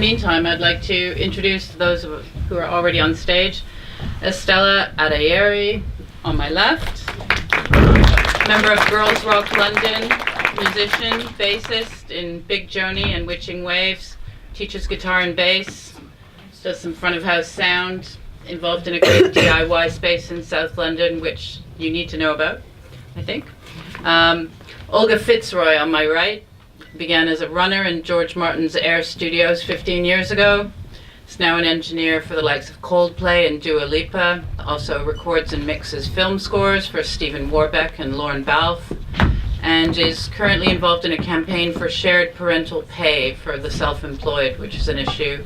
meantime, I'd like to introduce those who are already on stage. Estella Adeyeri on my left, member of Girls Rock London, musician, bassist in Big Joni and Witching Waves, teaches guitar and bass, does some front of house sound, involved in a great DIY space in South London, which you need to know about, I think. Olga Fitzroy on my right, began as a runner in George Martin's Air Studios 15 years ago. Is now an engineer for the likes of Coldplay and Dua Lipa. Also records and mixes film scores for Stephen Warbeck and Lauren Balfe, and is currently involved in a campaign for shared parental pay for the self-employed, which is an issue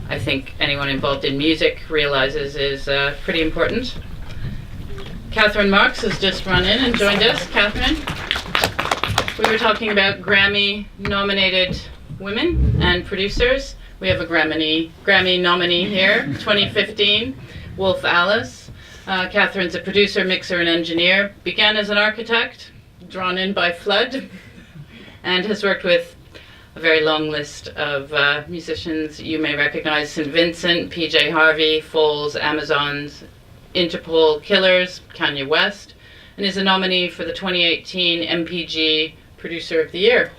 I think anyone involved in music realizes is pretty important. Catherine Marks has just run in and joined us. Catherine, we were talking about Grammy-nominated women and producers. We have a Grammy nominee here, 2015, Wolf Alice. Catherine's a producer, mixer, and engineer. Began as an architect, drawn in by flood, and has worked with a very long list of musicians you may recognize: St. Vincent, PJ Harvey, Foals, Amazons, Interpol, Killers, Kanye West, and is a nominee for the 2018 MPG Producer of the Year.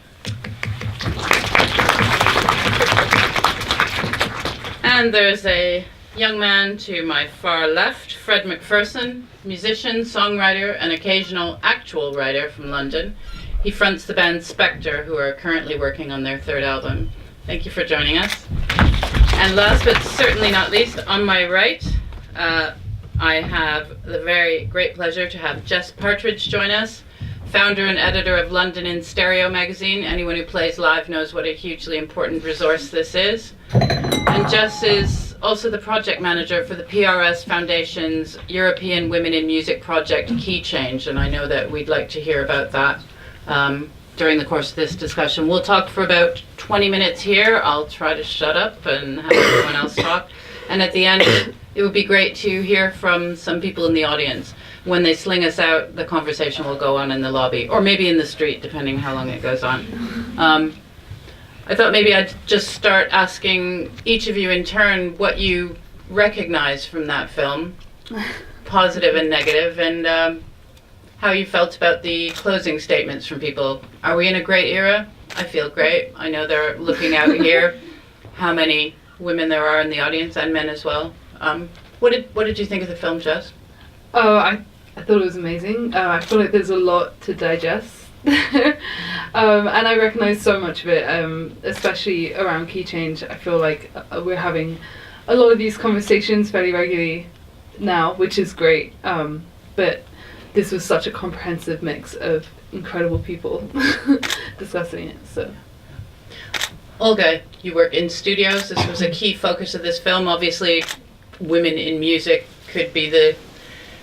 And there's a young man to my far left, Fred Macpherson, musician, songwriter, and occasional actual writer from London. He fronts the band Spector, who are currently working on their third album. Thank you for joining us. And last but certainly not least, on my right, I have the very great pleasure to have Jess Partridge join us, founder and editor of London in Stereo magazine. Anyone who plays live knows what a hugely important resource this is. And Jess is also the project manager for the PRS Foundation's European Women in Music project, Key Change, and I know that we'd like to hear about that during the course of this discussion. We'll talk for about 20 minutes here. I'll try to shut up and have everyone else talk. And at the end, it would be great to hear from some people in the audience. When they sling us out, the conversation will go on in the lobby, or maybe in the street, depending how long it goes on. I thought maybe I'd just start asking each of you in turn what you recognize from that film, positive and negative, and how you felt about the closing statements from people. Are we in a great era? I feel great. I know they're looking out here, how many women there are in the audience, and men as well. What did you think of the film, Jess? Oh, I thought it was amazing. I feel like there's a lot to digest. And I recognize so much of it, especially around Key Change. I feel like we're having a lot of these conversations fairly regularly now, which is great. But this was such a comprehensive mix of incredible people discussing it. So, Olga, you work in studios. This was a key focus of this film. Obviously, women in music could be the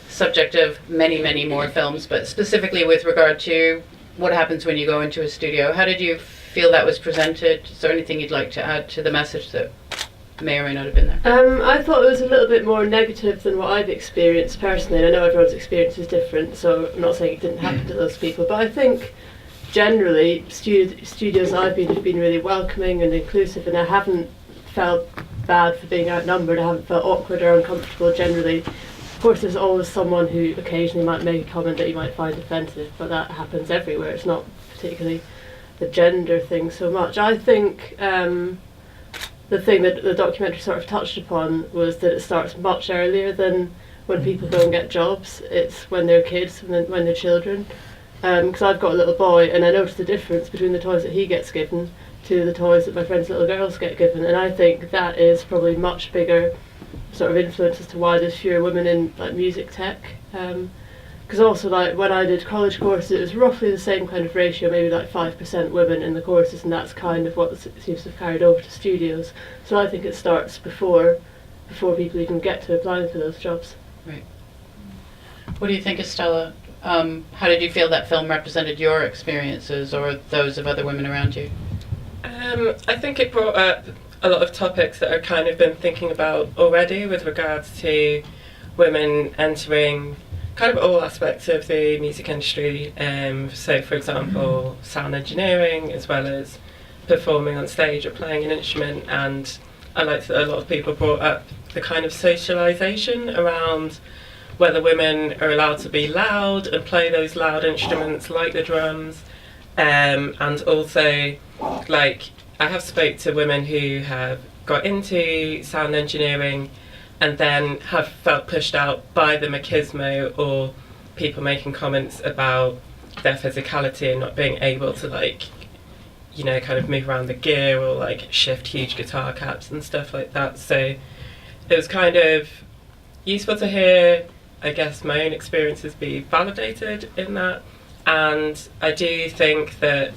subject of many, many more films, but specifically with regard to what happens when you go into a studio. How did you feel that was presented? Is there anything you'd like to add to the message that may or may not have been there? I thought it was a little bit more negative than what I've experienced personally, and I know everyone's experience is different, so I'm not saying it didn't happen to those people, but I think generally studios I've been have been really welcoming and inclusive, and I haven't felt bad for being outnumbered. I haven't felt awkward or uncomfortable generally. Of course, there's always someone who occasionally might make a comment that you might find offensive, but that happens everywhere. It's not particularly the gender thing so much. I think the thing that the documentary sort of touched upon was that it starts much earlier than when people go and get jobs. It's when they're kids, when they're children. Because I've got a little boy, and I notice the difference between the toys that he gets given to the toys that my friends' little girls get given, and I think that is probably much bigger sort of influence as to why there's fewer women in like music tech. Because also, like, when I did college courses, it was roughly the same kind of ratio, maybe like 5% women in the courses, and that's kind of what seems to have carried over to studios. So I think it starts before people even get to applying for those jobs. Right. What do you think, Estella? How did you feel that film represented your experiences or those of other women around you? I think it brought up a lot of topics that I've kind of been thinking about already with regards to women entering kind of all aspects of the music industry. So, for example, sound engineering, as well as performing on stage or playing an instrument. And I liked that a lot of people brought up the kind of socialisation around whether women are allowed to be loud and play those loud instruments like the drums, and also, like, I have spoke to women who have got into sound engineering and then have felt pushed out by the machismo or people making comments about their physicality and not being able to, like, you know, kind of move around the gear or like shift huge guitar caps and stuff like that. So it was kind of useful to hear, I guess, my own experiences be validated in that. And I do think that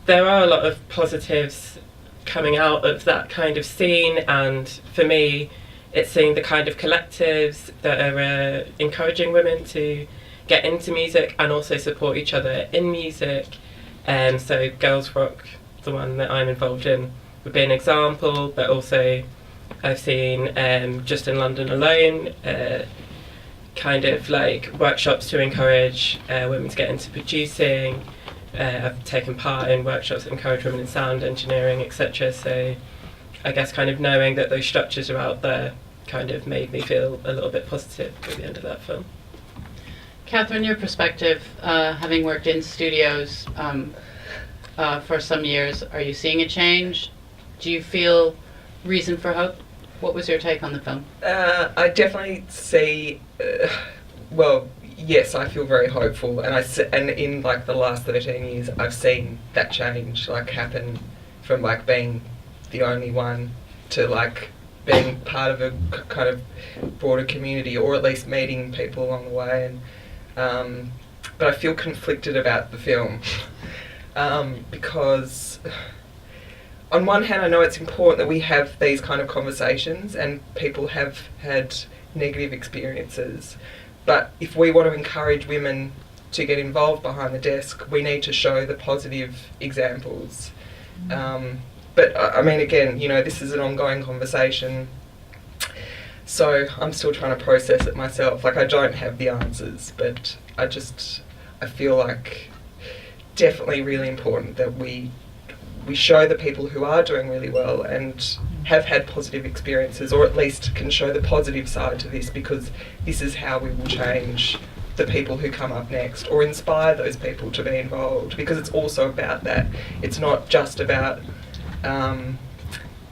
there are a lot of positives coming out of that kind of scene, and for me it's seeing the kind of collectives that are encouraging women to get into music and also support each other in music. So Girls Rock, the one that I'm involved in, would be an example, but also I've seen just in London alone kind of like workshops to encourage women to get into producing. I've taken part in workshops that encourage women in sound engineering, etc. So I guess kind of knowing that those structures are out there kind of made me feel a little bit positive at the end of that film. Catherine, your perspective, having worked in studios for some years, are you seeing a change? Do you feel reason for hope? What was your take on the film? I definitely see, well, yes, I feel very hopeful, and in like the last 13 years I've seen that change like happen from like being the only one to like being part of a kind of broader community, or at least meeting people along the way. And but I feel conflicted about the film because on one hand I know it's important that we have these kind of conversations and people have had negative experiences, but if we want to encourage women to get involved behind the desk, we need to show the positive examples. But I mean, again, you know, this is an ongoing conversation, so I'm still trying to process it myself. Like, I don't have the answers, but I feel like definitely really important that we show the people who are doing really well and have had positive experiences, or at least can show the positive side to this, because this is how we will change the people who come up next, or inspire those people to be involved, because it's also about that. It's not just about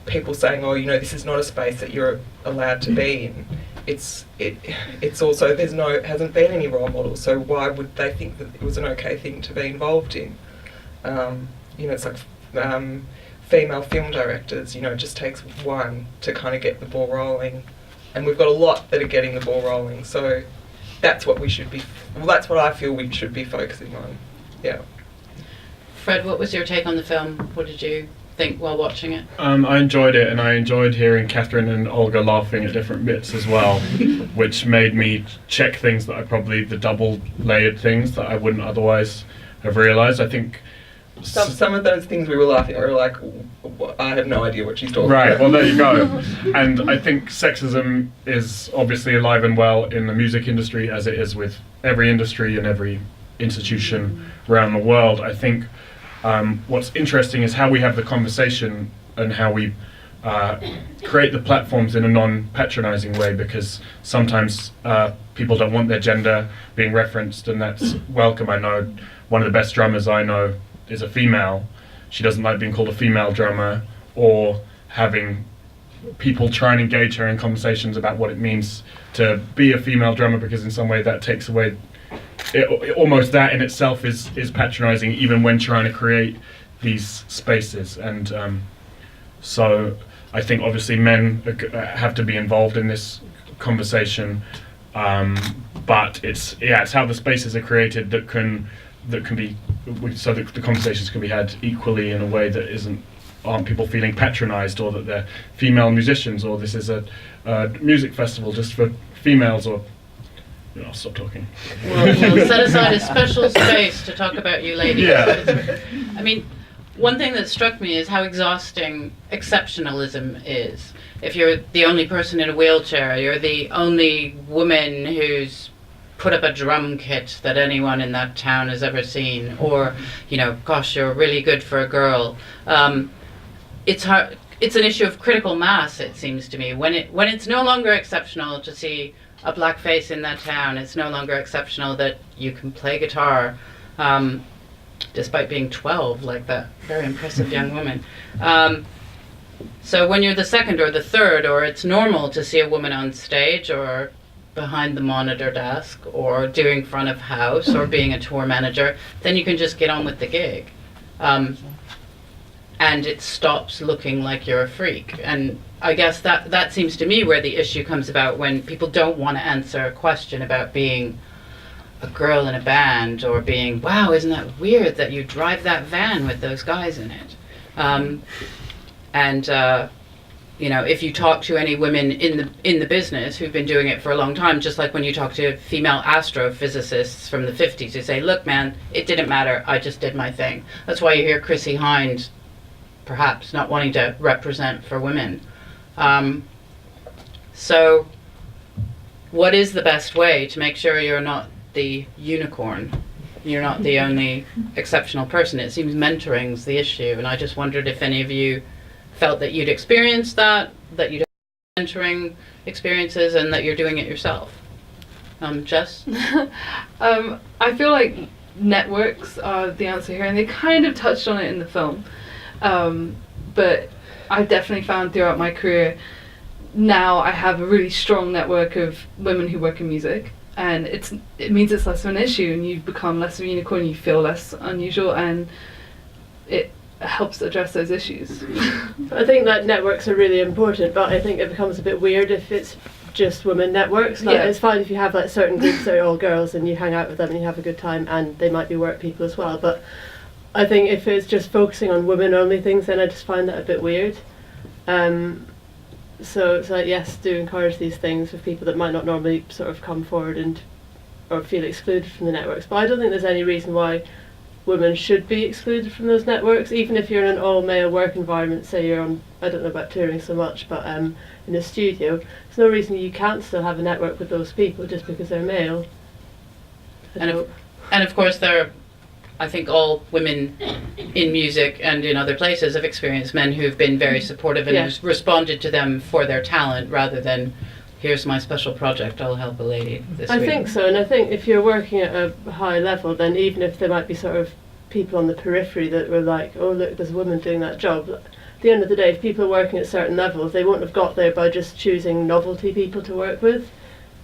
people saying, oh, you know, this is not a space that you're allowed to be in. It's also, hasn't been any role models, so why would they think that it was an okay thing to be involved in? You know, it's like female film directors, you know, it just takes one to kind of get the ball rolling, and we've got a lot that are getting the ball rolling, so that's what that's what I feel we should be focusing on. Yeah. Fred, what was your take on the film? What did you think while watching it? I enjoyed it, and I enjoyed hearing Catherine and Olga laughing at different bits as well, which made me check things that the double layered things that I wouldn't otherwise have realised. I think some of those things we were laughing at were like, I have no idea what she's talking about. Right, well there you go. And I think sexism is obviously alive and well in the music industry, as it is with every industry and every institution around the world. I think what's interesting is how we have the conversation and how we create the platforms in a non-patronising way, because sometimes people don't want their gender being referenced, and that's welcome. I know one of the best drummers I know is a female. She doesn't like being called a female drummer, or having people try and engage her in conversations about what it means to be a female drummer, because in some way that takes away almost that in itself is patronising, even when trying to create these spaces. And so I think obviously men have to be involved in this conversation, but it's how the spaces are created that can be, so that the conversations can be had equally in a way that aren't people feeling patronised, or that they're female musicians, or this is a music festival just for females, or I'll stop talking. We'll set aside a special space to talk about you ladies. Yeah. I mean, one thing that struck me is how exhausting exceptionalism is. If you're the only person in a wheelchair, you're the only woman who's put up a drum kit that anyone in that town has ever seen, or, you know, gosh, you're really good for a girl. It's hard. it's an issue of critical mass. It seems to me when it's no longer exceptional to see a black face in that town. It's no longer exceptional that you can play guitar, despite being 12, like that very impressive young woman. So when you're the second or the third, or it's normal to see a woman on stage or behind the monitor desk or doing front of house or being a tour manager, then you can just get on with the gig. And it stops looking like you're a freak. And I guess that seems to me where the issue comes about, when people don't want to answer a question about being a girl in a band, or being, wow, isn't that weird that you drive that van with those guys in it? If you talk to any women in the business who've been doing it for a long time, just like when you talk to female astrophysicists from the 50s who say, look, man, it didn't matter, I just did my thing. That's why you hear Chrissie Hynde perhaps not wanting to represent for women. So what is the best way to make sure you're not the unicorn? You're not the only exceptional person. It seems mentoring's the issue, and I just wondered if any of you felt that you'd experienced that you'd had mentoring experiences, and that you're doing it yourself. Jess? I feel like networks are the answer here, and they kind of touched on it in the film. But I've definitely found throughout my career, now I have a really strong network of women who work in music, and it means it's less of an issue, and you become less of a unicorn, you feel less unusual, and it helps address those issues. I think that networks are really important, but I think it becomes a bit weird if it's just women networks. Like, it's fine if you have like certain groups that are all girls and you hang out with them and you have a good time, and they might be work people as well, but I think if it's just focusing on women only things, then I just find that a bit weird. So yes, do encourage these things with people that might not normally sort of come forward or feel excluded from the networks. But I don't think there's any reason why women should be excluded from those networks, even if you're in an all-male work environment. Say you're on, I don't know about touring so much, but in a studio, there's no reason you can't still have a network with those people just because they're male. And of course I think all women in music and in other places have experienced men who've been very supportive and who've responded to them for their talent, rather than, here's my special project, I'll help a lady this week. I think so, and I think if you're working at a high level, then even if there might be sort of people on the periphery that were like, oh look, there's a woman doing that job, at the end of the day, if people are working at certain levels, they wouldn't have got there by just choosing novelty people to work with.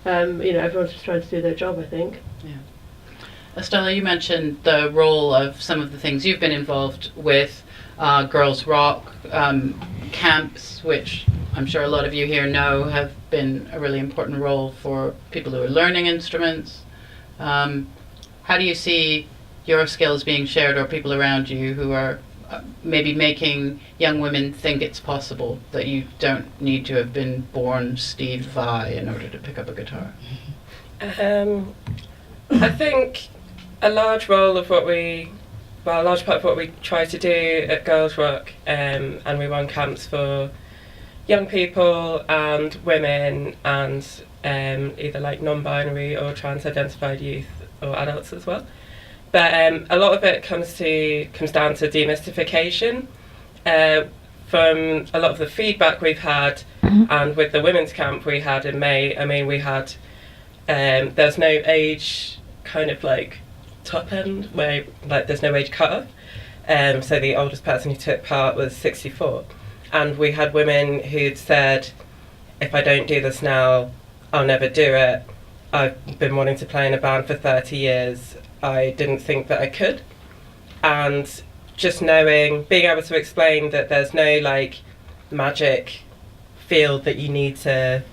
Everyone's just trying to do their job, I think. Yeah. Estella, you mentioned the role of some of the things you've been involved with, girls rock camps, which I'm sure a lot of you here know have been a really important role for people who are learning instruments. How do you see your skills being shared, or people around you who are maybe making young women think it's possible, that you don't need to have been born Steve Vai in order to pick up a guitar? I think a large part of what we try to do at Girls Rock, and we run camps for young people and women and either like non-binary or trans-identified youth or adults as well. But a lot of it comes down to demystification. From a lot of the feedback we've had, and with the women's camp we had in May, we had there's no age kind of like top end where like there's no age cut-off. So the oldest person who took part was 64, and we had women who'd said, if I don't do this now, I'll never do it. I've been wanting to play in a band for 30 years. I didn't think that I could. And just being able to explain that there's no like magic field that you need to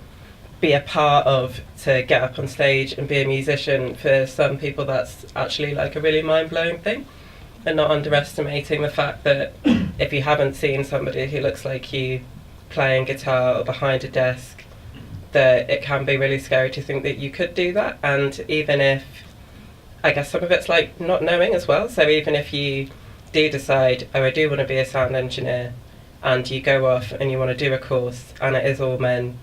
be a part of to get up on stage and be a musician. For some people that's actually like a really mind-blowing thing, and not underestimating the fact that if you haven't seen somebody who looks like you playing guitar or behind a desk, that it can be really scary to think that you could do that. And even if, I guess some of it's like not knowing as well, so even if you do decide, oh, I do want to be a sound engineer, and you go off and you want to do a course and it is all men,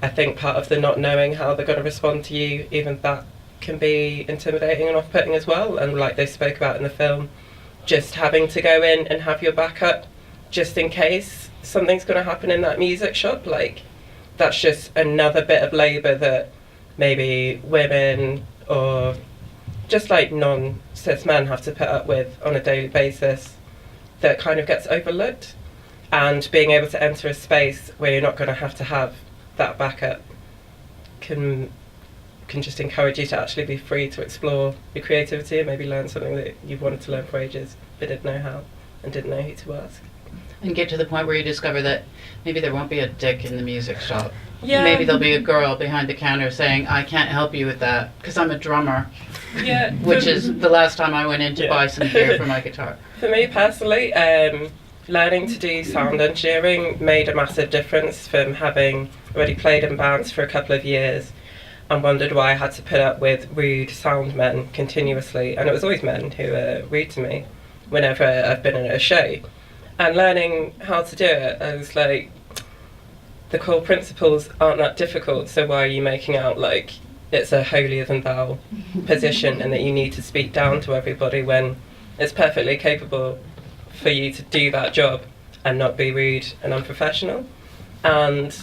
I think part of the not knowing how they're going to respond to you, even that can be intimidating and off-putting as well. And like they spoke about in the film, just having to go in and have your backup just in case something's going to happen in that music shop. Like, that's just another bit of labour that maybe women or just like non-cis men have to put up with on a daily basis that kind of gets overlooked. And being able to enter a space where you're not going to have that backup can just encourage you to actually be free to explore your creativity and maybe learn something that you've wanted to learn for ages but didn't know how and didn't know who to ask. And get to the point where you discover that maybe there won't be a dick in the music shop. Yeah. Maybe there'll be a girl behind the counter saying, I can't help you with that because I'm a drummer. Yeah. Which is the last time I went in to buy some gear for my guitar. For me personally, learning to do sound engineering made a massive difference from having already played in bands for a couple of years and wondered why I had to put up with rude sound men continuously. And it was always men who were rude to me whenever I've been in a show. And learning how to do it, I was like, the core principles aren't that difficult, so why are you making out like it's a holier than thou position and that you need to speak down to everybody when it's perfectly capable for you to do that job and not be rude and unprofessional. And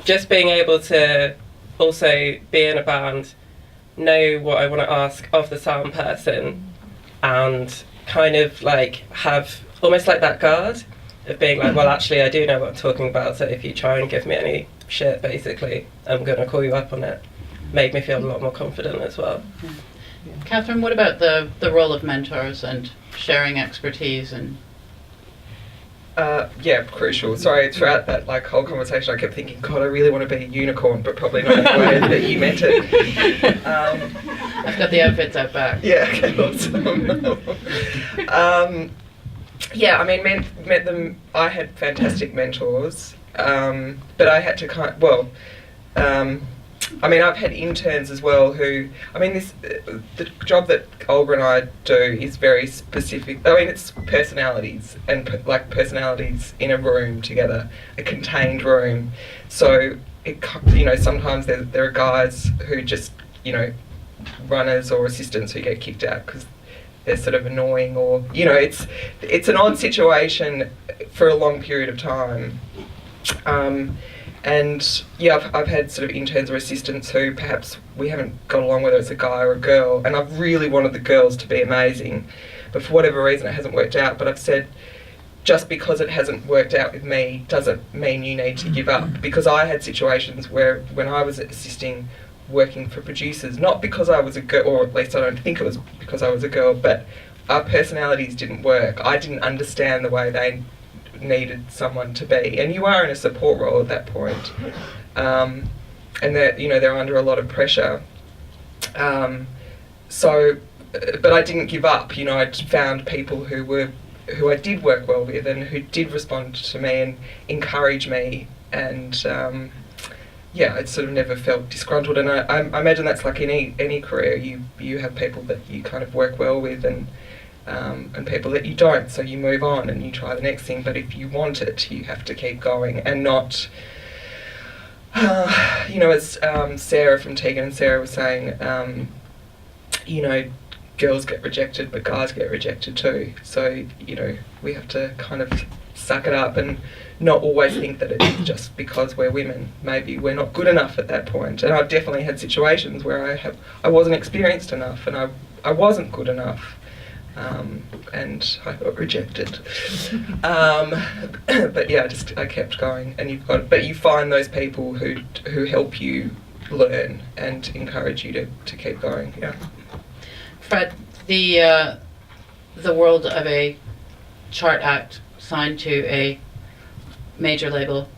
just being able to also be in a band, know what I want to ask of the sound person, and kind of like have almost like that guard of being like, well, actually I do know what I'm talking about, so if you try and give me any shit, basically, I'm going to call you up on it, made me feel a lot more confident as well. Catherine, what about the role of mentors and sharing expertise and... Yeah, crucial. Sorry, throughout that like whole conversation I kept thinking, God, I really want to be a unicorn, but probably not in the way that you meant it. I've got the outfits out back. Yeah, okay, awesome. Yeah, I mean, met them. I had fantastic mentors, but I had to I mean, I've had interns as well who, I mean, the job that Olga and I do is very specific. I mean, it's personalities and personalities in a room together, a contained room. So, sometimes there are guys who just, runners or assistants who get kicked out because they're sort of annoying, or it's an odd situation for a long period of time. And yeah, I've had sort of interns or assistants who perhaps we haven't got along, whether it's a guy or a girl, and I've really wanted the girls to be amazing, but for whatever reason it hasn't worked out. But I've said, just because it hasn't worked out with me doesn't mean you need to give up, because I had situations where when I was assisting working for producers, not because I was a girl, or at least I don't think it was because I was a girl, but our personalities didn't work. I didn't understand the way they needed someone to be, and you are in a support role at that point, and they're under a lot of pressure. So, but I didn't give up. I found people who I did work well with and who did respond to me and encourage me, and yeah, I sort of never felt disgruntled. And I imagine that's like any career. You have people that you kind of work well with, and people that you don't, so you move on and you try the next thing. But if you want it, you have to keep going and not, as Sarah from Tegan and Sarah was saying, girls get rejected, but guys get rejected too. So, we have to kind of suck it up and not always think that it's just because we're women. Maybe we're not good enough at that point. And I've definitely had situations where I wasn't experienced enough and I wasn't good enough. And I got rejected. But yeah, I kept going, and but you find those people who help you learn and encourage you to keep going. Yeah. Fred, the world of a chart act signed to a major label,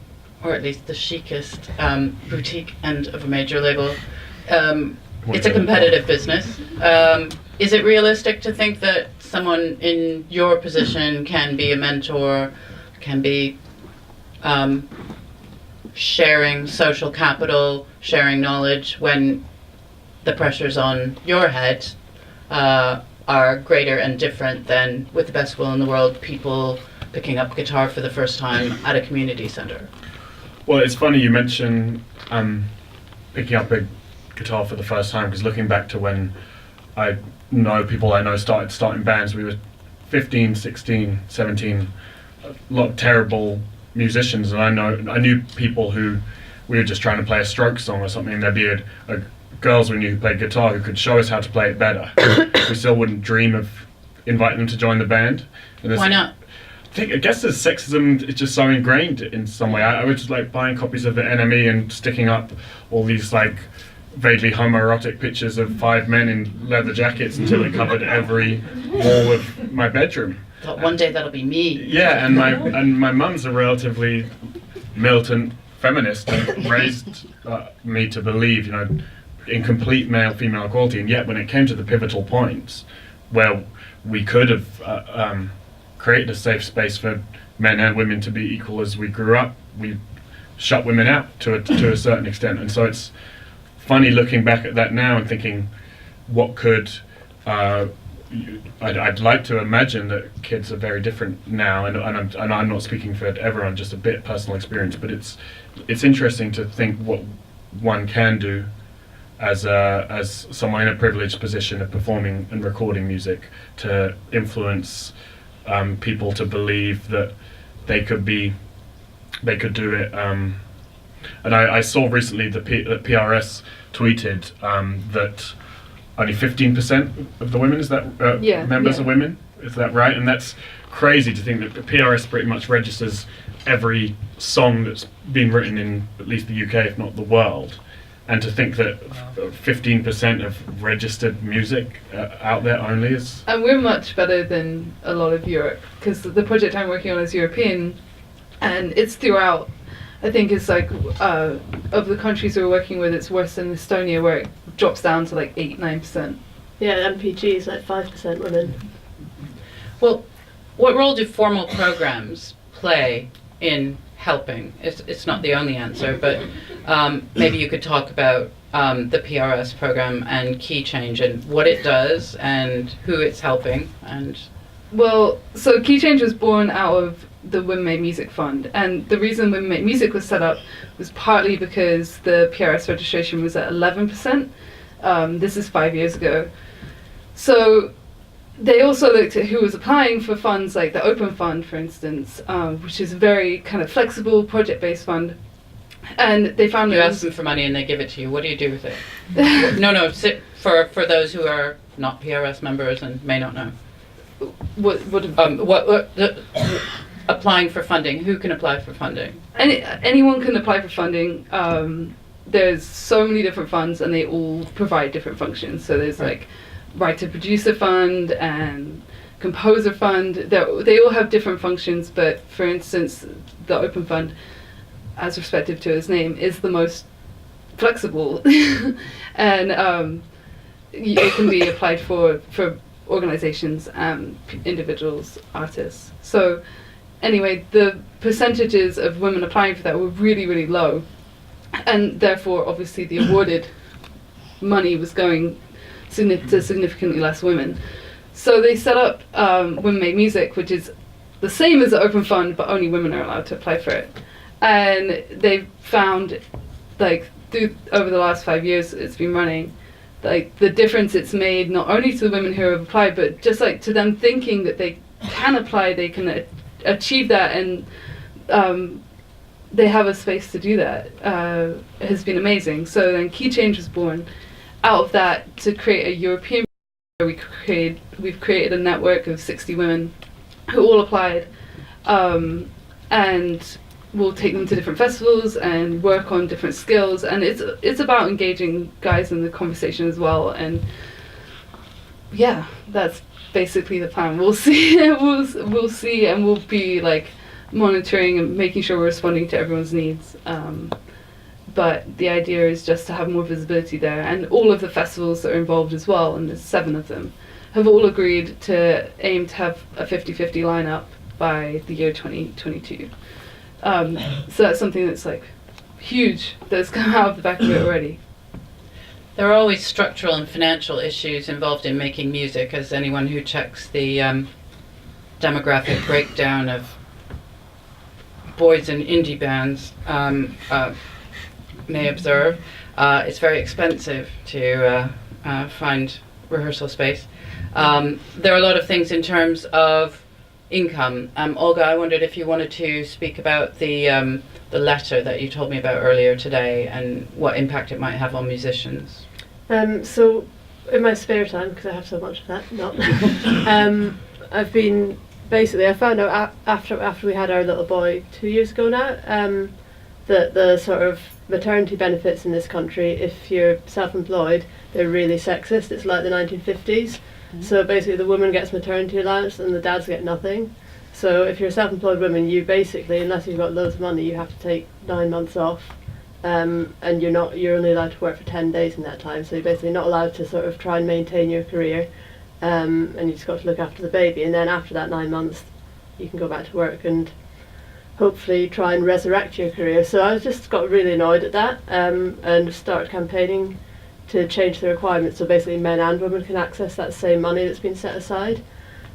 or at least the chicest boutique end of a major label, it's a competitive business. Is it realistic to think that someone in your position can be a mentor, can be sharing social capital, sharing knowledge, when the pressures on your head are greater and different than, with the best will in the world, people picking up guitar for the first time at a community centre? Well, it's funny you mention picking up a guitar for the first time, because looking back to when I know starting bands, we were 15, 16, 17, a lot of terrible musicians, and I knew people who we were just trying to play a stroke song or something, and there'd be girls we knew who played guitar who could show us how to play it better. We still wouldn't dream of inviting them to join the band. And Why not? I guess there's sexism. It's just so ingrained in some way. I was just like buying copies of the NME and sticking up all these like vaguely homoerotic pictures of 5 men in leather jackets until it covered every wall of my bedroom. Thought one day that'll be me. Yeah, and my mum's a relatively militant feminist and raised me to believe, in complete male-female equality. And yet, when it came to the pivotal points where we could have created a safe space for men and women to be equal as we grew up, we shut women out to a certain extent. And so it's funny looking back at that now and thinking, what could I'd like to imagine that kids are very different now, and I'm not speaking for everyone, just a bit personal experience, but it's interesting to think what one can do as someone in a privileged position of performing and recording music to influence people to believe that they could do it. And I saw recently that PRS tweeted that only 15% of the women members are women. Is that right? And that's crazy to think that the PRS pretty much registers every song that's been written in at least the UK, if not the world. And to think that 15% of registered music out there only is... And we're much better than a lot of Europe, because the project I'm working on is European, and it's throughout. I think it's like, of the countries we're working with, it's worse than Estonia, where it drops down to like 8-9%. Yeah, MPG is like 5% women. Well, what role do formal programs play in helping? It's not the only answer, but maybe you could talk about the PRS program and Key Change and what it does and who it's helping. And well, so Key Change was born out of the Women Make Music Fund, and the reason Women Make Music was set up was partly because the PRS registration was at 11%. This is 5 years ago. So they also looked at who was applying for funds, like the Open Fund, for instance, which is a very kind of flexible project-based fund. And they found you ask them for money and they give it to you. What do you do with it? No, for those who are not PRS members and may not know. Applying for funding. Who can apply for funding? Anyone can apply for funding. There's so many different funds, and they all provide different functions. So there's like writer-producer fund and composer fund. They all have different functions, but for instance, the Open Fund, as respective to its name, is the most flexible, and it can be applied for organizations and individuals, artists. So anyway, the percentages of women applying for that were really, really low, and therefore obviously the awarded money was going to significantly less women. So they set up Women Make Music, which is the same as the Open Fund, but only women are allowed to apply for it. And they've found, like, over the last 5 years it's been running, like, the difference it's made not only to the women who have applied, but just like to them thinking that they can apply, they can achieve that, and they have a space to do that. Has been amazing. So then Key Change was born out of that to create a European. We've created a network of 60 women who all applied, and we'll take them to different festivals and work on different skills, and it's about engaging guys in the conversation as well. And yeah, that's basically the plan. We'll see. we'll see, and we'll be like monitoring and making sure we're responding to everyone's needs. But the idea is just to have more visibility there, and all of the festivals that are involved as well, and there's 7 of them, have all agreed to aim to have a 50-50 lineup by the year 2022. So that's something that's like huge, that's come out of the back of it already. There are always structural and financial issues involved in making music, as anyone who checks the demographic breakdown of boys in indie bands may observe. It's very expensive to find rehearsal space. There are a lot of things in terms of income. Olga, I wondered if you wanted to speak about the letter that you told me about earlier today and what impact it might have on musicians. So in my spare time, because I have so much of that, not, I've been, basically I found out after we had our little boy 2 years ago now, that the sort of maternity benefits in this country, if you're self-employed, they're really sexist. It's like the 1950s. So basically the woman gets maternity allowance and the dads get nothing. So if you're a self-employed woman, you basically, unless you've got loads of money, you have to take 9 months off, and you're only allowed to work for 10 days in that time. So you're basically not allowed to sort of try and maintain your career, and you just got to look after the baby. And then after that 9 months, you can go back to work and hopefully try and resurrect your career. So I just got really annoyed at that, and started campaigning to change the requirements so basically men and women can access that same money that's been set aside.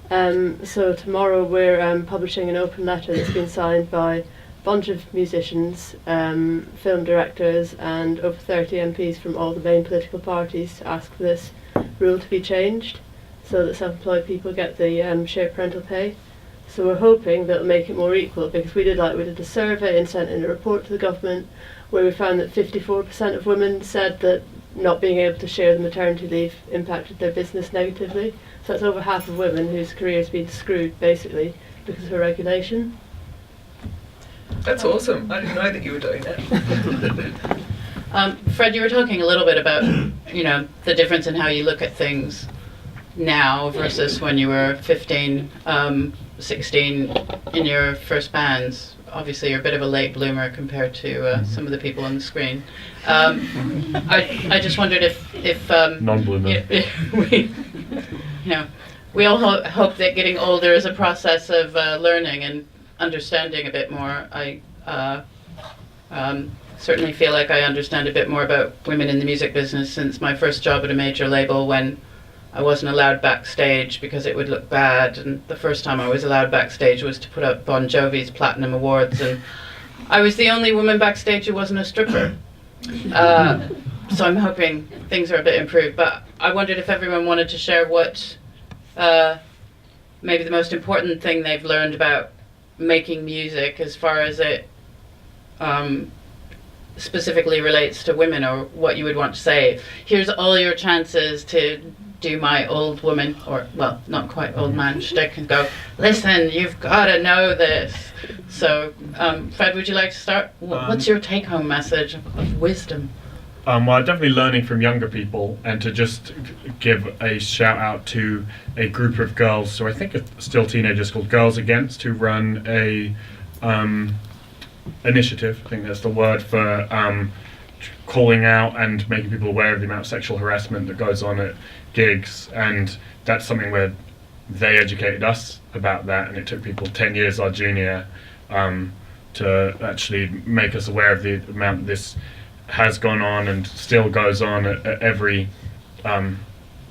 So tomorrow we're publishing an open letter that's been signed by a bunch of musicians, film directors and over 30 MPs from all the main political parties to ask for this rule to be changed so that self-employed people get the shared parental pay. So we're hoping that it'll make it more equal, because we did a survey and sent in a report to the government where we found that 54% of women said that not being able to share the maternity leave impacted their business negatively. So that's over half of women whose career's been screwed basically because of a regulation. That's awesome. I didn't know that you were doing that. Fred, you were talking a little bit about, the difference in how you look at things now versus when you were 15, 16 in your first bands. Obviously, you're a bit of a late bloomer compared to some of the people on the screen. I just wondered if non-bloomer. We all hope that getting older is a process of learning and understanding a bit more. I certainly feel like I understand a bit more about women in the music business since my first job at a major label, when I wasn't allowed backstage because it would look bad, and the first time I was allowed backstage was to put up Bon Jovi's Platinum Awards, and I was the only woman backstage who wasn't a stripper. So I'm hoping things are a bit improved, but I wondered if everyone wanted to share what maybe the most important thing they've learned about making music as far as it specifically relates to women, or what you would want to say. Here's all your chances to do my old woman, or well, not quite old man shtick, and go, listen, you've got to know this. So, Fred, would you like to start? What's your take-home message of wisdom? Well, definitely learning from younger people, and to just give a shout out to a group of girls, so I think it's still teenagers, called Girls Against, who run a initiative, I think that's the word, for calling out and making people aware of the amount of sexual harassment that goes on at gigs. And that's something where they educated us about that, and it took people 10 years, our junior, to actually make us aware of the amount this has gone on and still goes on at every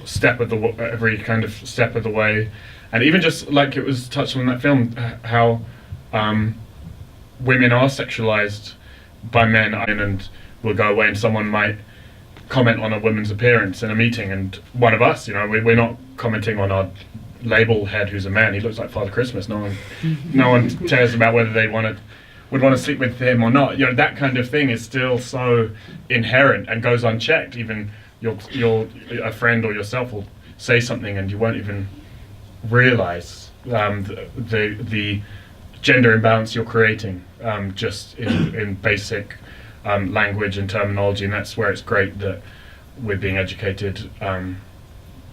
step of the way. And even just like it was touched on in that film, how women are sexualized by men, and will go away and someone might comment on a woman's appearance in a meeting, and one of us, we're not commenting on our label head who's a man. He looks like Father Christmas. No one cares about whether they would want to sleep with him or not. That kind of thing is still so inherent and goes unchecked. Even a friend or yourself will say something and you won't even realize the gender imbalance you're creating, just in basic language and terminology. And that's where it's great that we're being educated, and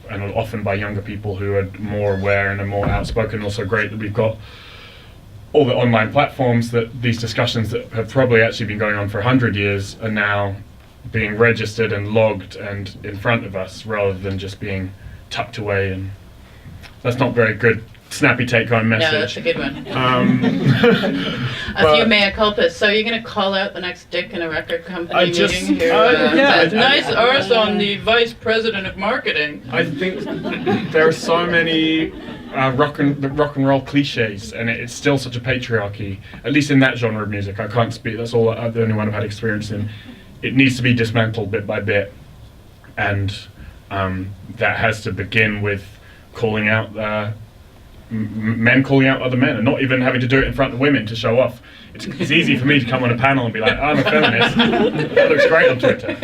often by younger people who are more aware and are more outspoken. Also great that we've got all the online platforms, that these discussions that have probably actually been going on for 100 years are now being registered and logged and in front of us, rather than just being tucked away. And that's not very good, snappy take-home message. No, that's a good one. A few mea culpas. So you're going to call out the next dick in a record company meeting who says, nice arse on the vice president of marketing? I think there are so many rock and roll cliches, and it's still such a patriarchy, at least in that genre of music. I can't speak, that's all the only one I've had experience in. It needs to be dismantled bit by bit, and that has to begin with calling out men calling out other men and not even having to do it in front of women to show off. It's easy for me to come on a panel and be like, I'm a feminist. That looks great on Twitter.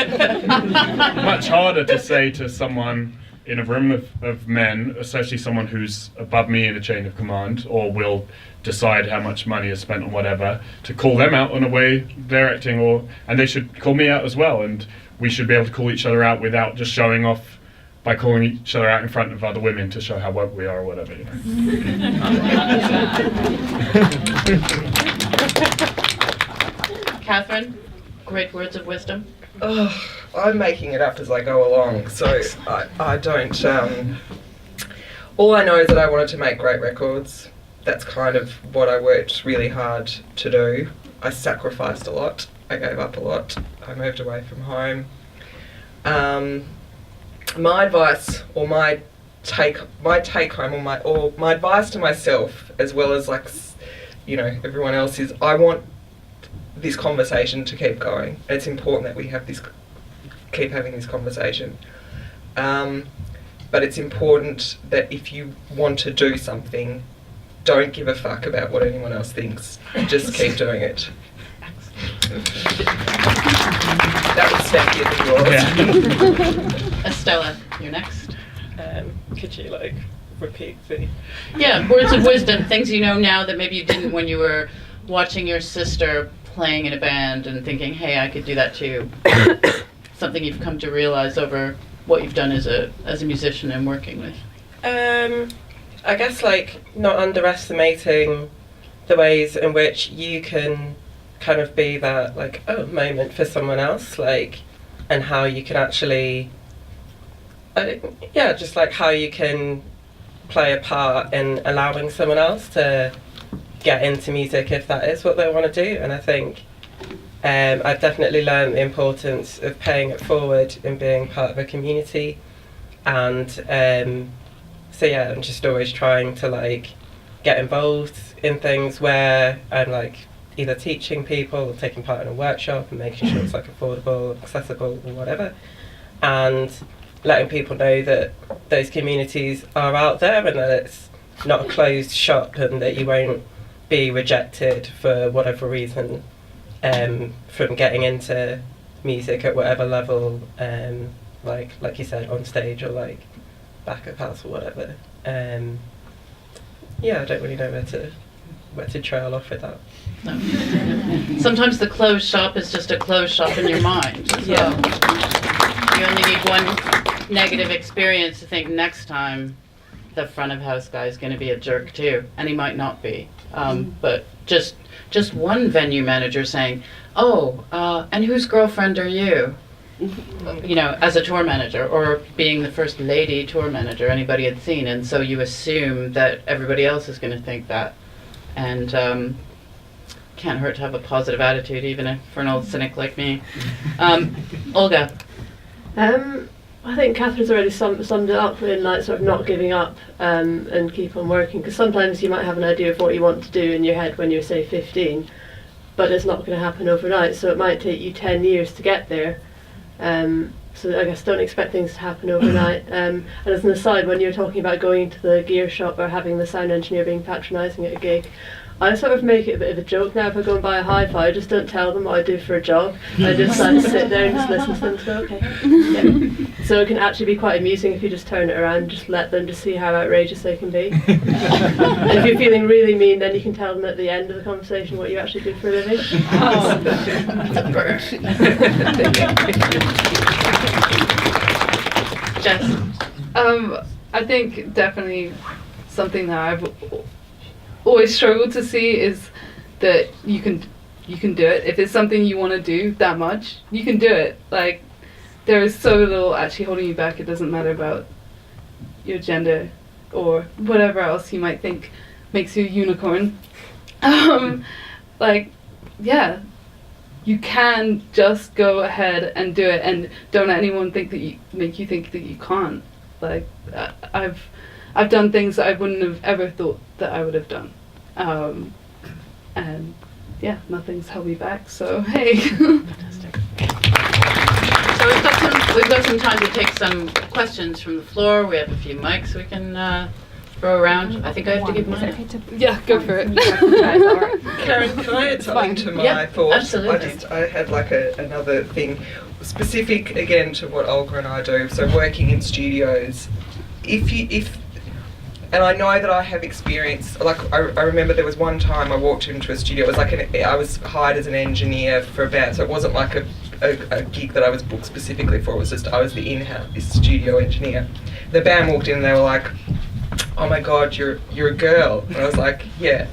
Much harder to say to someone in a room of men, especially someone who's above me in a chain of command, or will decide how much money is spent on whatever, to call them out on the way they're acting, and they should call me out as well, and we should be able to call each other out without just showing off by calling each other out in front of other women to show how woke we are or whatever. You know. Catherine, great words of wisdom. Oh, I'm making it up as I go along, so I don't. All I know is that I wanted to make great records. That's kind of what I worked really hard to do. I sacrificed a lot. I gave up a lot. I moved away from home. My advice, or my take home, or my advice to myself, as well as everyone else, is I want this conversation to keep going. It's important that we keep having this conversation. But it's important that if you want to do something, don't give a fuck about what anyone else thinks. Just keep doing it. That was snappier than yours. Yeah. Estella, you're next. Could you repeat the... Yeah, words of wisdom, things you know now that maybe you didn't when you were watching your sister playing in a band and thinking, hey, I could do that too. Something you've come to realize over what you've done as a musician and working with. I guess not underestimating the ways in which you can kind of be that moment for someone else, and how you can actually just how you can play a part in allowing someone else to get into music if that is what they want to do. And I think I've definitely learned the importance of paying it forward and being part of a community, and I'm just always trying to get involved in things where I'm either teaching people or taking part in a workshop and making sure it's affordable, accessible, or whatever, and letting people know that those communities are out there and that it's not a closed shop and that you won't be rejected for whatever reason from getting into music at whatever level, like you said, on stage or back at house or whatever. I don't really know where to trail off with that. No. Sometimes the closed shop is just a closed shop in your mind. Yeah. You only need one negative experience to think next time the front of house guy is going to be a jerk too, and he might not be. But just one venue manager saying, and whose girlfriend are you? As a tour manager, or being the first lady tour manager anybody had seen, and so you assume that everybody else is going to think that, and can't hurt to have a positive attitude, even for an old cynic like me. Olga. I think Catherine's already summed it up in sort of not giving up and keep on working, because sometimes you might have an idea of what you want to do in your head when you're say 15, but it's not going to happen overnight, so it might take you 10 years to get there. So I guess don't expect things to happen overnight. And as an aside, when you're talking about going to the gear shop or having the sound engineer being patronising at a gig, I sort of make it a bit of a joke now. If I go and buy a hi-fi, I just don't tell them what I do for a job. I just sit there and just listen to them and go, okay. Yeah. So it can actually be quite amusing if you just turn it around, just let them just see how outrageous they can be. And if you're feeling really mean, then you can tell them at the end of the conversation what you actually do for a living. Oh, that's a burn. Jess. I think definitely something that I've always struggled to see is that you can do it. If it's something you want to do that much, you can do it. There is so little actually holding you back. It doesn't matter about your gender or whatever else you might think makes you a unicorn. You can just go ahead and do it, and don't let anyone make you think that you can't. I've done things that I wouldn't have ever thought that I would have done. And yeah, nothing's held me back, so hey. Fantastic. So we've got some time to take some questions from the floor. We have a few mics we can throw around? I think I have to give mine. Yeah, go for it. Karen, can I add something to my Yeah, thoughts? absolutely. I had like another thing specific again to what Olga and I do. So working in studios, and I know that I have experience. Like I remember there was one time I walked into a studio. It was like I was hired as an engineer for a band, so it wasn't like a gig that I was booked specifically for. It was just I was the in-house studio engineer. The band walked in and they were like, "Oh my God, you're a girl." And I was like, "Yeah."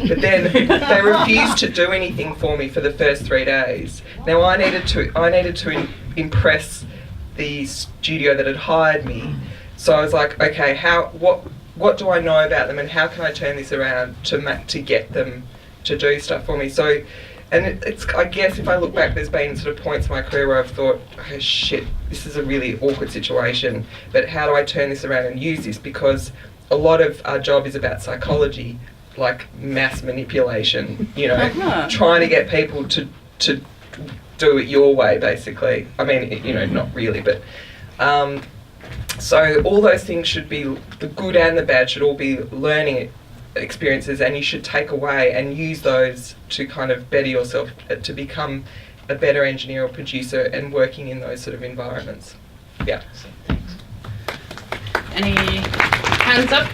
But then they refused to do anything for me for the first 3 days. Now I needed to impress the studio that had hired me. So I was like, okay, what do I know about them, and how can I turn this around to get them to do stuff for me? So, and it's I guess if I look back, there's been sort of points in my career where I've thought, oh shit, this is a really awkward situation, but how do I turn this around and use this? Because a lot of our job is about psychology, like mass manipulation, trying to get people to do it your way, basically. I mean, not really, but so all those things should be, the good and the bad should all be learning experiences, and you should take away and use those to kind of better yourself, to become a better engineer or producer and working in those sort of environments. Yeah. Thanks. Any hands up?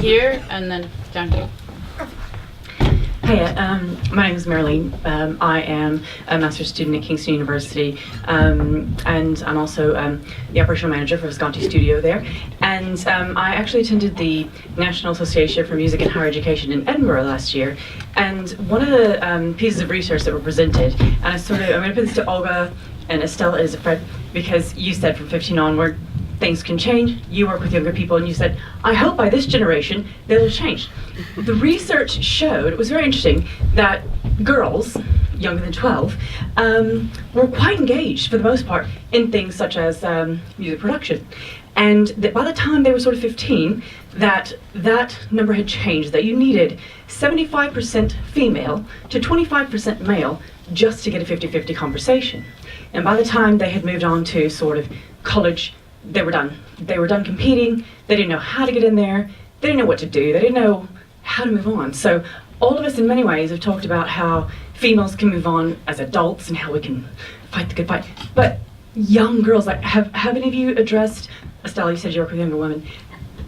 Here and then down here. Hi, my name is Marilyn. I am a master's student at Kingston University, and I'm also the operational manager for Visconti Studio there. And I actually attended the National Association for Music and Higher Education in Edinburgh last year. And one of the pieces of research that were presented, and I'm going to put this to Olga and Estella as a friend, because you said from 15 onward, things can change. You work with younger people, and you said, I hope by this generation they'll change. The research showed, it was very interesting, that girls younger than 12 were quite engaged for the most part in things such as music production. And that by the time they were sort of 15, that number had changed, that you needed 75% female to 25% male just to get a 50-50 conversation. And by the time they had moved on to sort of college, they were done. They were done competing. They didn't know how to get in there. They didn't know what to do. They didn't know how to move on. So all of us in many ways have talked about how females can move on as adults and how we can fight the good fight. But young girls, like, have any of you addressed, Estella, you said you work with younger women,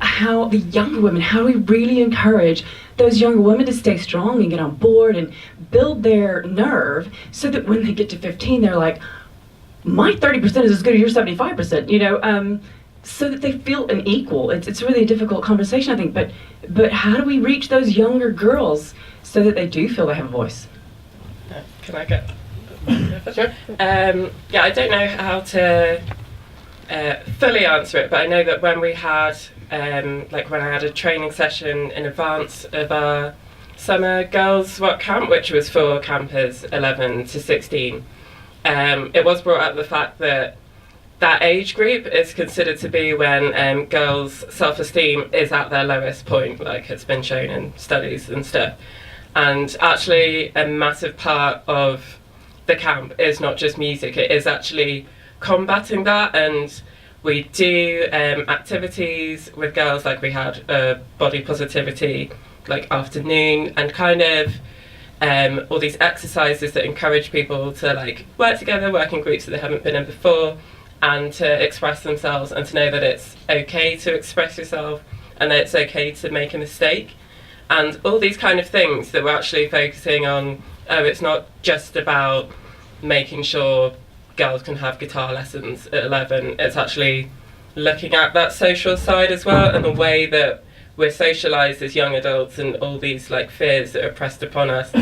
how the younger women, how do we really encourage those younger women to stay strong and get on board and build their nerve so that when they get to 15, they're like, my 30% is as good as your 75%, so that they feel an equal. It's really a difficult conversation, I think, but how do we reach those younger girls so that they do feel they have a voice? Can I get? Sure. I don't know how to fully answer it, but I know that when we had, when I had a training session in advance of our summer girls' rock camp, which was for campers 11 to 16, it was brought up the fact that age group is considered to be when girls' self-esteem is at their lowest point, like it's been shown in studies and stuff. And actually a massive part of the camp is not just music, it is actually combating that. And we do activities with girls, like we had a body positivity afternoon, and kind of all these exercises that encourage people to work together, work in groups that they haven't been in before, and to express themselves, and to know that it's okay to express yourself and that it's okay to make a mistake. And all these kind of things that we're actually focusing on, it's not just about making sure girls can have guitar lessons at 11, it's actually looking at that social side as well, and the way that we're socialised as young adults, and all these fears that are pressed upon us,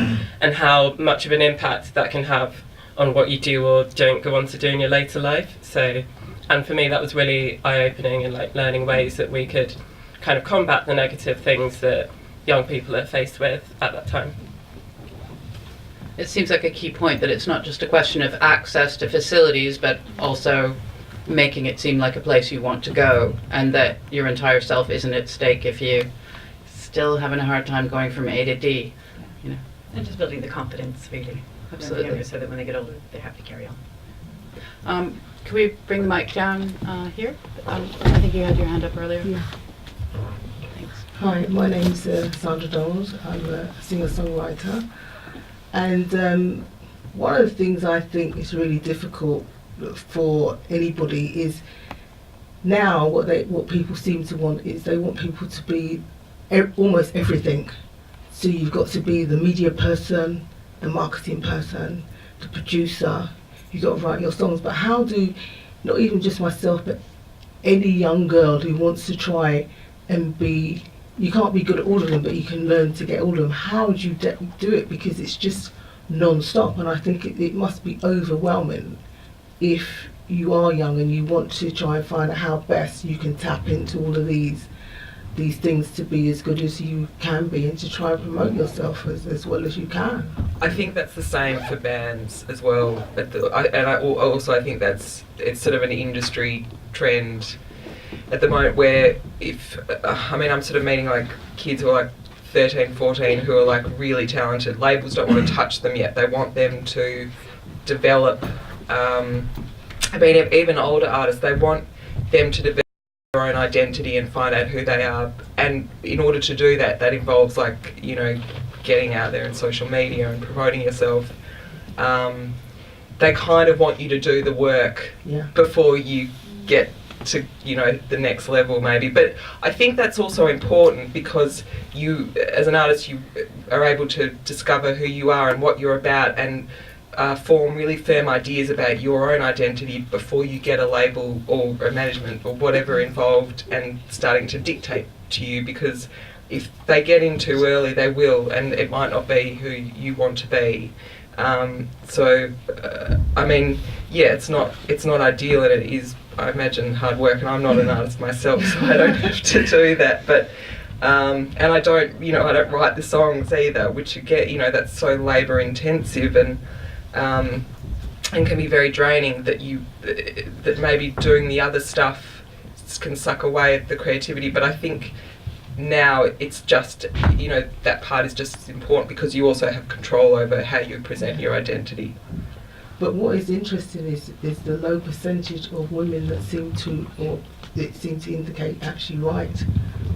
and how much of an impact that can have on what you do or don't go on to do in your later life. So, and for me that was really eye-opening, and learning ways that we could kind of combat the negative things that young people are faced with at that time. It seems like a key point that it's not just a question of access to facilities, but also making it seem like a place you want to go, and that your entire self isn't at stake if you still having a hard time going from A to D. And just building the confidence, really. Absolutely. So that when they get older, they're happy to carry on. Can we bring the mic down here? I think you had your hand up earlier. Yeah. Thanks. Hi, my name's Sandra Donald. I'm a singer-songwriter, and one of the things I think is really difficult for anybody is now what people seem to want is they want people to be almost everything. So you've got to be the media person, the marketing person, the producer. You've got to write your songs. But how do, not even just myself, but any young girl who wants to try and be, you can't be good at all of them, but you can learn to get all of them. How do you do it? Because it's just non-stop, and I think it must be overwhelming if you are young and you want to try and find out how best you can tap into all of these things to be as good as you can be, and to try and promote yourself as well as you can. I think that's the same for bands as well. I think it's sort of an industry trend at the moment where I'm sort of meeting like kids who are like 13, 14 who are like really talented. Labels don't want to touch them yet. They want them to develop, even older artists, they want them to develop their own identity and find out who they are. And in order to do that, that involves like, getting out there in social media and promoting yourself. They kind of want you to do the work before you get to the next level maybe. But I think that's also important because you as an artist, you are able to discover who you are and what you're about, and form really firm ideas about your own identity before you get a label or a management or whatever involved and starting to dictate to you, because if they get in too early they will, and it might not be who you want to be. It's not ideal, and it is, I imagine, hard work, and I'm not an artist myself, so I don't have to do that. But and I don't write the songs either, which again, that's so labour intensive and can be very draining. That maybe doing the other stuff can suck away at the creativity. But I think now it's just, that part is just as important because you also have control over how you present your identity. But what is interesting is the low percentage of women that seem to indicate actually write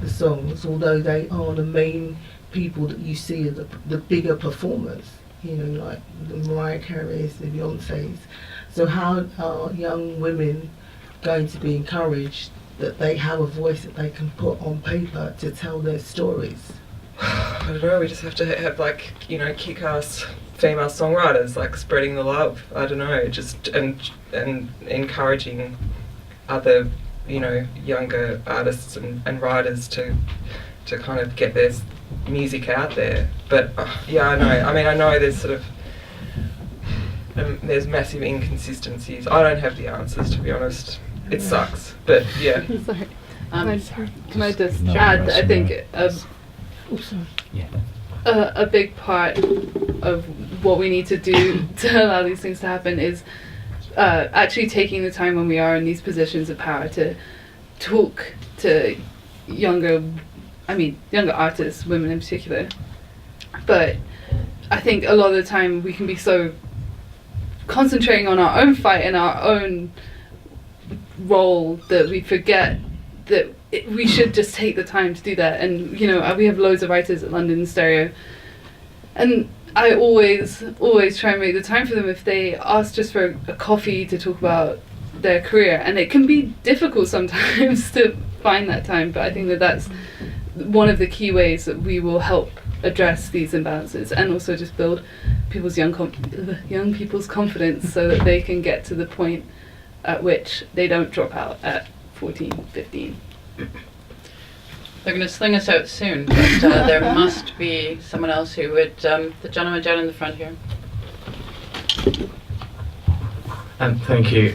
the songs, although they are the main people that you see as the bigger performers, like the Mariah Careys, the Beyoncés. So how are young women going to be encouraged that they have a voice that they can put on paper to tell their stories? I don't know, we just have to have kick-ass female songwriters, like spreading the love. I don't know, just and encouraging other, younger artists and writers to kind of get their music out there. But I know. I know there's sort of there's massive inconsistencies. I don't have the answers, to be honest. It sucks, but yeah. Sorry. Can I just add that I think a big part of what we need to do to allow these things to happen is actually taking the time when we are in these positions of power to talk to younger artists, women in particular. But I think a lot of the time we can be so concentrating on our own fight and our own role that we forget that we should just take the time to do that. And we have loads of writers at London Stereo, and I always try and make the time for them if they ask just for a coffee to talk about their career. And it can be difficult sometimes to find that time, but I think that that's one of the key ways that we will help address these imbalances, and also just build people's young people's confidence so that they can get to the point at which they don't drop out at 14, 15. They're going to sling us out soon, but there must be someone else who would, the gentleman down in the front here. Thank you.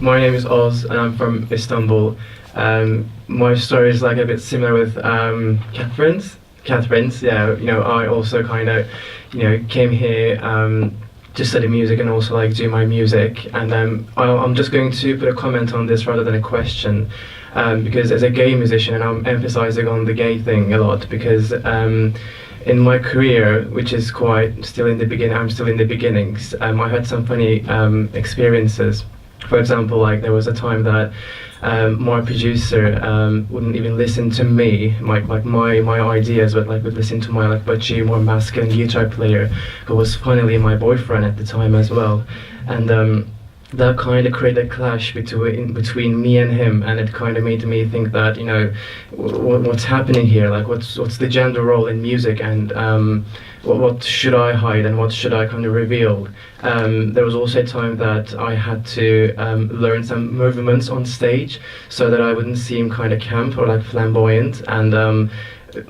My name is Oz and I'm from Istanbul. My story is like a bit similar with Catherine's. I also kind of, came here to study music and also like do my music. And I'm just going to put a comment on this rather than a question. because as a gay musician, and I'm emphasizing on the gay thing a lot, because in my career, which is quite still in the beginning, I'm still in the beginnings. I had some funny experiences. For example, like there was a time that my producer wouldn't even listen to me, my ideas, but like would listen to my like butchy, more masculine guitar player, who was funnily my boyfriend at the time as well, and that kind of created a clash between me and him, and it kind of made me think that, you know, what's happening here, like what's the gender role in music, and what should I hide and what should I kind of reveal. There was also a time that I had to learn some movements on stage so that I wouldn't seem kind of camp or like flamboyant, and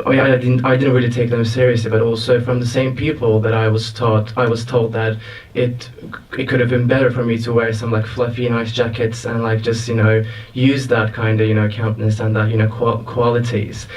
I didn't really take them seriously, but also from the same people that I was told that it could have been better for me to wear some like fluffy nice jackets and like just, you know, use that kind of, you know, campness and that, you know, qualities,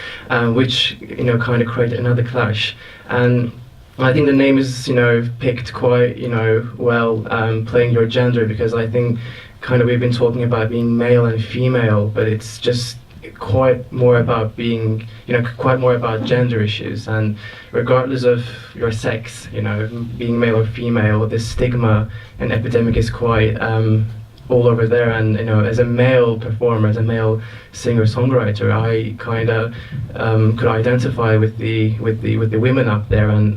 which, you know, kind of created another clash. And I think the name is, you know, picked quite, you know, well, playing your gender, because I think kind of we've been talking about being male and female, but it's just quite more about being, you know, quite more about gender issues. And regardless of your sex, you know, being male or female, this stigma and epidemic is quite all over there. And, you know, as a male performer, as a male singer-songwriter, I kind of could identify with the women up there, and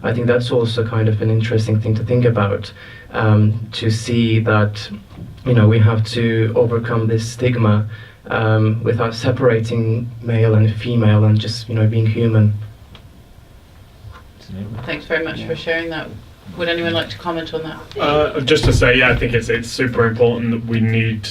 I think that's also kind of an interesting thing to think about, to see that, you know, we have to overcome this stigma without separating male and female, and just, you know, being human. Thanks very much for sharing that. Would anyone like to comment on that? Just to say, yeah, I think it's super important that we need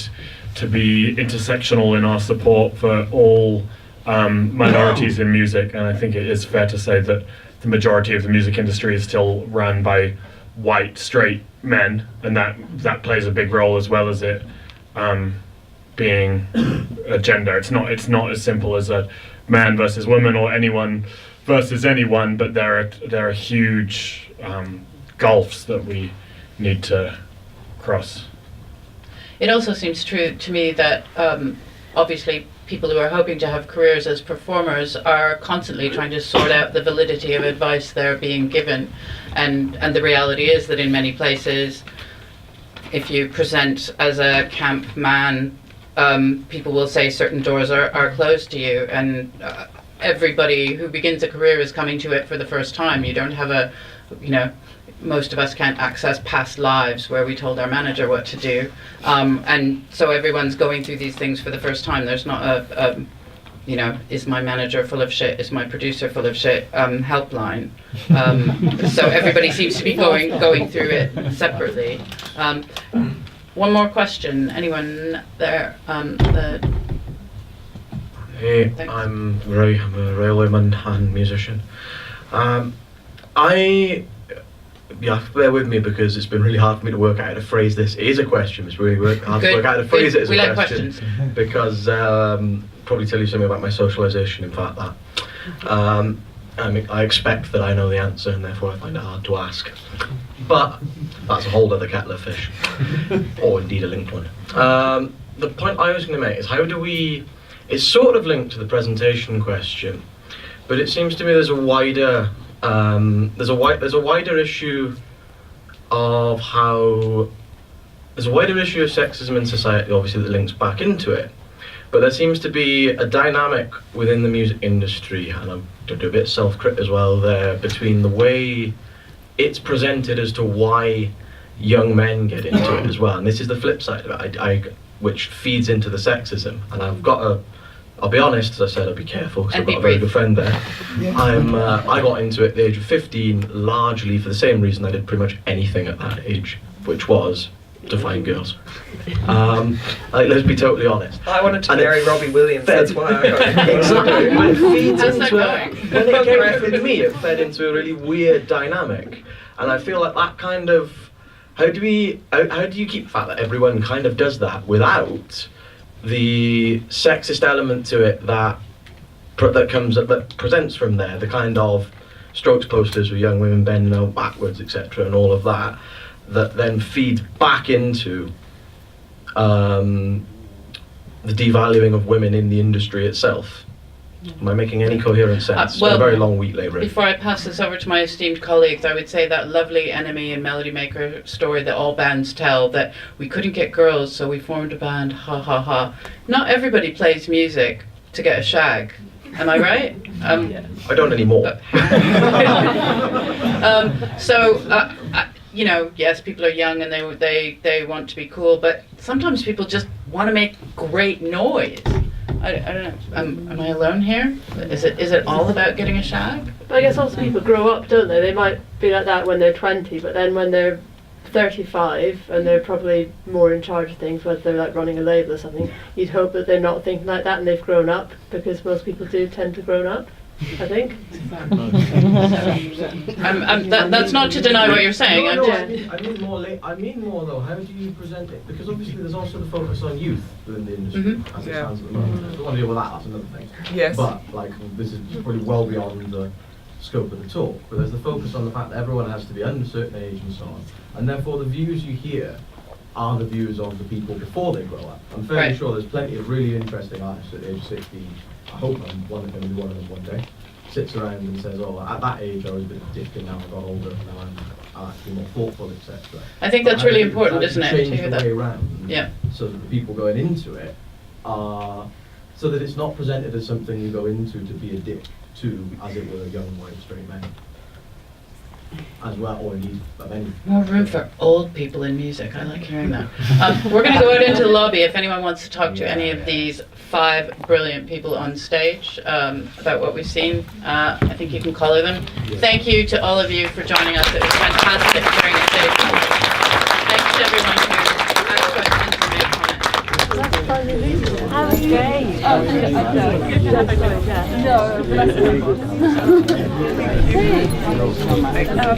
to be intersectional in our support for all minorities in music, and I think it is fair to say that the majority of the music industry is still run by white, straight men, and that plays a big role, as well as it being a gender. It's not as simple as a man versus woman or anyone versus anyone, but there are huge gulfs that we need to cross. It also seems true to me that obviously people who are hoping to have careers as performers are constantly trying to sort out the validity of advice they're being given, and the reality is that in many places, if you present as a camp man, people will say certain doors are closed to you, and everybody who begins a career is coming to it for the first time. You don't have most of us can't access past lives where we told our manager what to do, and so everyone's going through these things for the first time. There's not a is my manager full of shit, is my producer full of shit helpline. So everybody seems to be going through it separately. One more question. Anyone there? Hey, Thanks. I'm Ray. I'm a railwayman and musician. Bear with me, because it's been really hard for me to work out how to phrase this. It is a question. It's really hard to work out how to phrase it as we a like question. questions. Because probably tell you something about my socialisation. In fact, that I expect that I know the answer, and therefore I find it hard to ask. But that's a whole other kettle of fish, or indeed a linked one. The point I was going to make is, how do we? It's sort of linked to the presentation question, but it seems to me there's a wider issue of sexism in society, obviously, that links back into it. But there seems to be a dynamic within the music industry, and I'm going to do a bit of self-crit as well there, between the way it's presented as to why young men get into it as well. And this is the flip side of it, which feeds into the sexism. And I'll be honest, as I said, I'll be careful, because I've got a very good friend there. I got into it at the age of 15, largely for the same reason I did pretty much anything at that age, which was to find girls. Let's be totally honest. I wanted to marry Robbie Williams, that's why I got it. Exactly. It feeds How's that into going? when it came with me, it fed into a really weird dynamic. And I feel like that kind of, how do you keep the fact that everyone kind of does that without the sexist element to it that presents from there, the kind of Strokes posters with young women bending over backwards, etc., and all of that then feeds back into the devaluing of women in the industry itself. Am I making any coherent sense? well, a very long week later. Before I pass this over to my esteemed colleagues, I would say that lovely Enemy and Melody Maker story that all bands tell, that we couldn't get girls, so we formed a band, ha ha ha. Not everybody plays music to get a shag. Am I right? I don't anymore. You know, yes, people are young and they want to be cool, but sometimes people just want to make great noise. I don't know. Am I alone here? Is it all about getting a shag? But I guess also people grow up, don't they? They might be like that when they're 20, but then when they're 35 and they're probably more in charge of things, whether they're like running a label or something, you'd hope that they're not thinking like that and they've grown up, because most people do tend to grow up, I think. That's not to deny what you're saying. No, I'm I mean more though, how do you present it? Because obviously there's also the focus on youth within the industry, as it stands at the moment. I don't want to deal with that, that's another thing. Yes. But, like, this is probably well beyond the scope of the talk, but there's the focus on the fact that everyone has to be under a certain age and so on, and therefore the views you hear are the views of the people before they grow up. I'm fairly sure there's plenty of really interesting artists at age 60, I hope I'm going to be one of them one day, sits around and says, oh, at that age I was a bit of a dick and now I've got older and now I'm actually more thoughtful, etc. I think that's really important, isn't it, to change hear the that? way around, Yeah. so that the people going into it are, so that it's not presented as something you go into to be a dick to, as it were, young white straight men. As well, or indeed of any. More room for old people in music. I like hearing that. We're going to go out into the lobby if anyone wants to talk to any of these 5 brilliant people on stage about what we've seen. I think you can color them. Thank you to all of you for joining us. It was fantastic during the day. Thanks to everyone who asked questions and made comments. That was great. Oh, no,